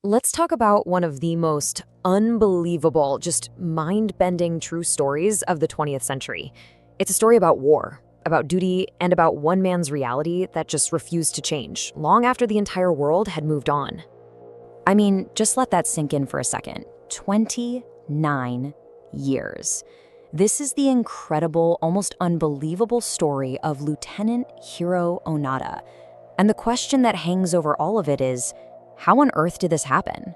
Let's talk about one of the most unbelievable, just mind-bending true stories of the 20th century. It's a story about war, about duty, and about one man's reality that just refused to change, long after the entire world had moved on. I mean, just let that sink in for a second. 29 years. This is the incredible, almost unbelievable story of Lieutenant Hiroo Onoda. And the question that hangs over all of it is, how on earth did this happen?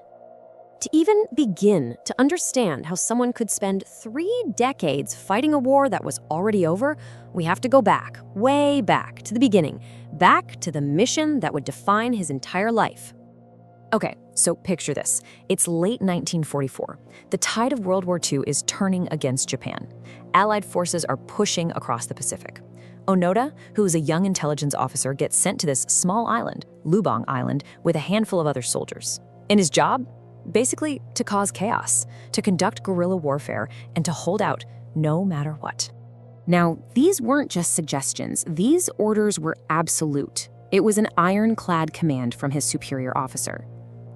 To even begin to understand how someone could spend 3 decades fighting a war that was already over, we have to go back, way back to the beginning, back to the mission that would define his entire life. Okay, so picture this. It's late 1944. The tide of World War II is turning against Japan. Allied forces are pushing across the Pacific. Onoda, who is a young intelligence officer, gets sent to this small island, Lubang Island, with a handful of other soldiers. And his job? Basically, to cause chaos, to conduct guerrilla warfare, and to hold out no matter what. Now, these weren't just suggestions. These orders were absolute. It was an ironclad command from his superior officer.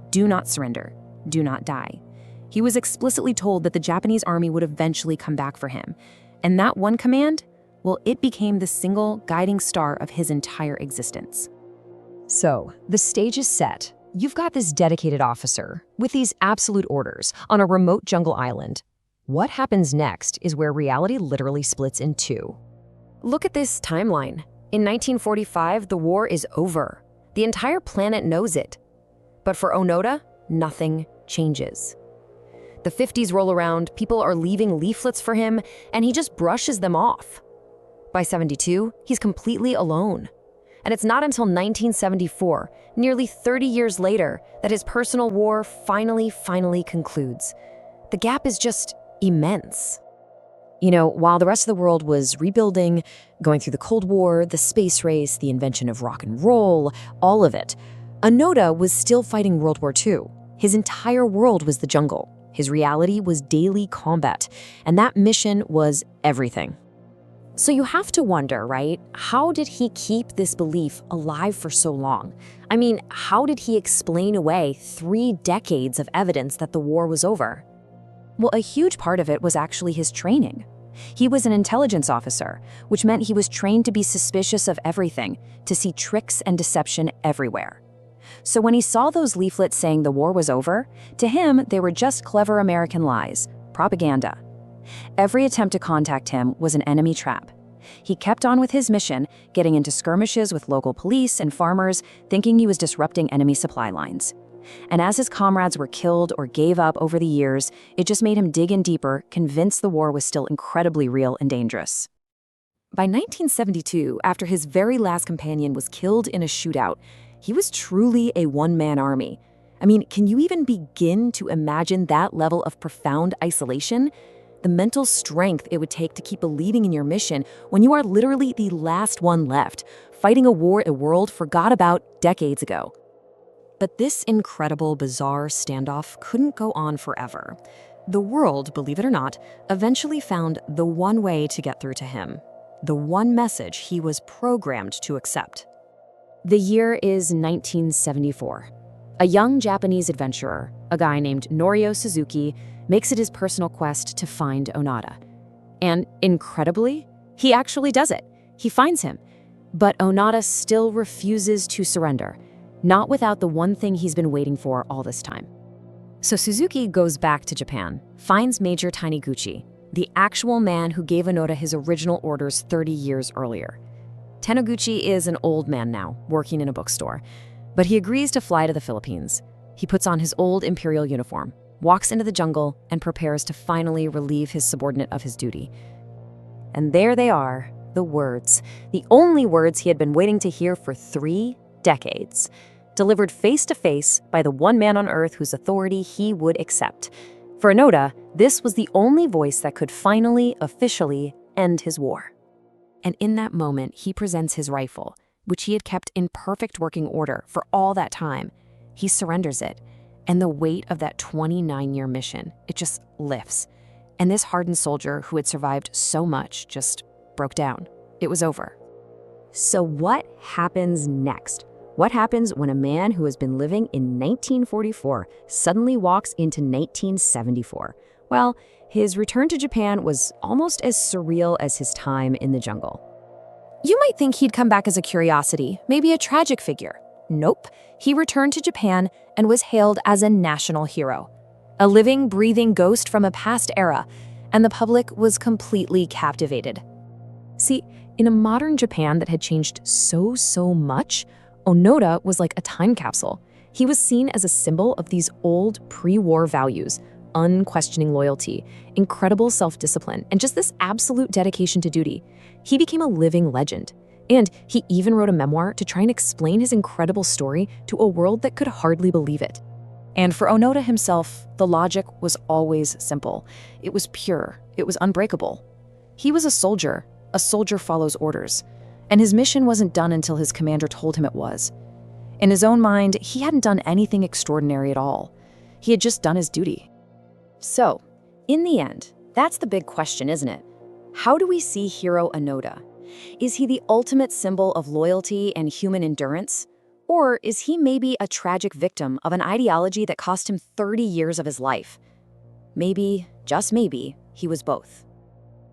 Do not surrender. Do not die. He was explicitly told that the Japanese army would eventually come back for him. And that one command? Well, it became the single guiding star of his entire existence. So, the stage is set. You've got this dedicated officer with these absolute orders on a remote jungle island. What happens next is where reality literally splits in two. Look at this timeline. In 1945, the war is over. The entire planet knows it. But for Onoda, nothing changes. The 50s roll around, people are leaving leaflets for him, and he just brushes them off. By 72, he's completely alone. And it's not until 1974, nearly 30 years later, that his personal war finally concludes. The gap is just immense. You know, while the rest of the world was rebuilding, going through the Cold War, the space race, the invention of rock and roll, all of it, Onoda was still fighting World War II. His entire world was the jungle. His reality was daily combat, and that mission was everything. So you have to wonder, right? How did he keep this belief alive for so long? I mean, how did he explain away 3 decades of evidence that the war was over? Well, a huge part of it was actually his training. He was an intelligence officer, which meant he was trained to be suspicious of everything, to see tricks and deception everywhere. So when he saw those leaflets saying the war was over, to him, they were just clever American lies, propaganda. Every attempt to contact him was an enemy trap. He kept on with his mission, getting into skirmishes with local police and farmers, thinking he was disrupting enemy supply lines. And as his comrades were killed or gave up over the years, it just made him dig in deeper, convinced the war was still incredibly real and dangerous. By 1972, after his very last companion was killed in a shootout, he was truly a one-man army. I mean, can you even begin to imagine that level of profound isolation? The mental strength it would take to keep believing in your mission when you are literally the last one left, fighting a war a world forgot about decades ago. But this incredible, bizarre standoff couldn't go on forever. The world, believe it or not, eventually found the one way to get through to him, the one message he was programmed to accept. The year is 1974. A young Japanese adventurer, a guy named Norio Suzuki, makes it his personal quest to find Onoda. And incredibly, he actually does it. He finds him. But Onoda still refuses to surrender, not without the one thing he's been waiting for all this time. So Suzuki goes back to Japan, finds Major Taniguchi, the actual man who gave Onoda his original orders 30 years earlier. Taniguchi is an old man now, working in a bookstore, but he agrees to fly to the Philippines. He puts on his old imperial uniform, walks into the jungle, and prepares to finally relieve his subordinate of his duty. And there they are, the words, the only words he had been waiting to hear for 3 decades, delivered face to face by the one man on earth whose authority he would accept. For Onoda, this was the only voice that could finally, officially end his war. And in that moment, he presents his rifle, which he had kept in perfect working order for all that time. He surrenders it, and the weight of that 29-year mission, it just lifts. And this hardened soldier who had survived so much just broke down. It was over. So what happens next? What happens when a man who has been living in 1944 suddenly walks into 1974? Well, his return to Japan was almost as surreal as his time in the jungle. You might think he'd come back as a curiosity, maybe a tragic figure. Nope, he returned to Japan and was hailed as a national hero. A living, breathing ghost from a past era, and the public was completely captivated. See, in a modern Japan that had changed so much, Onoda was like a time capsule. He was seen as a symbol of these old pre-war values, unquestioning loyalty, incredible self-discipline, and just this absolute dedication to duty. He became a living legend. And he even wrote a memoir to try and explain his incredible story to a world that could hardly believe it. And for Onoda himself, the logic was always simple. It was pure. It was unbreakable. He was a soldier. A soldier follows orders. And his mission wasn't done until his commander told him it was. In his own mind, he hadn't done anything extraordinary at all. He had just done his duty. So, in the end, that's the big question, isn't it? How do we see Hiroo Onoda? Is he the ultimate symbol of loyalty and human endurance? Or is he maybe a tragic victim of an ideology that cost him 30 years of his life? Maybe, just maybe, he was both.